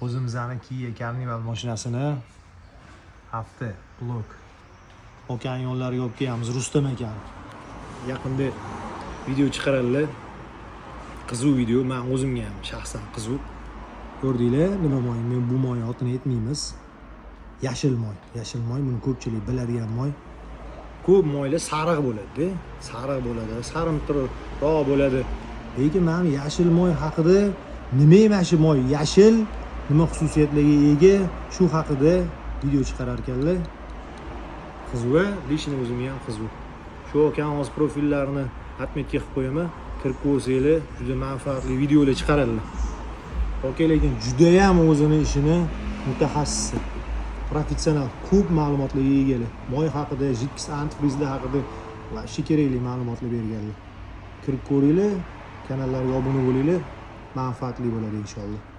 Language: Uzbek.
o'zimizni Kia Carnival mashinasini hafta blok okean yo'llariga olib kelamiz. Rustam ekan. Yaqinda video chiqarildi. Qiziq video, men o'zimga ham shaxsan qiziq. Ko'rdinglar, nima moy? Men bu moy otini aytmaymiz. Yashil moy. Yashil moy buni ko'pchilik biladigan moy. Ko'p moylar sariq bo'ladi, sarimtirroq bo'ladi. Lekin men yashil moy haqida nima emas shu moy? Yashil nima xususiyatlarga ega? Shu haqida video chiqarar ekanlar. Qiziq, lishni o'zimga ham qiziq. Shu okean oz profillarini atmetga qilib qo'yaman. Kirib ko'rsanglar, juda manfaatli videolar chiqariladi. Okey, lekin juda ham o'zini ishini mutaxassisi, professional, ko'p ma'lumotlarga ega. Moy haqida, jiddiy antifrizlar haqida va kerakli ma'lumotlar berganlar. Kirib ko'ringlar, kanallarga obuna bo'linglar, manfaatli bo'ladi inshaalloh.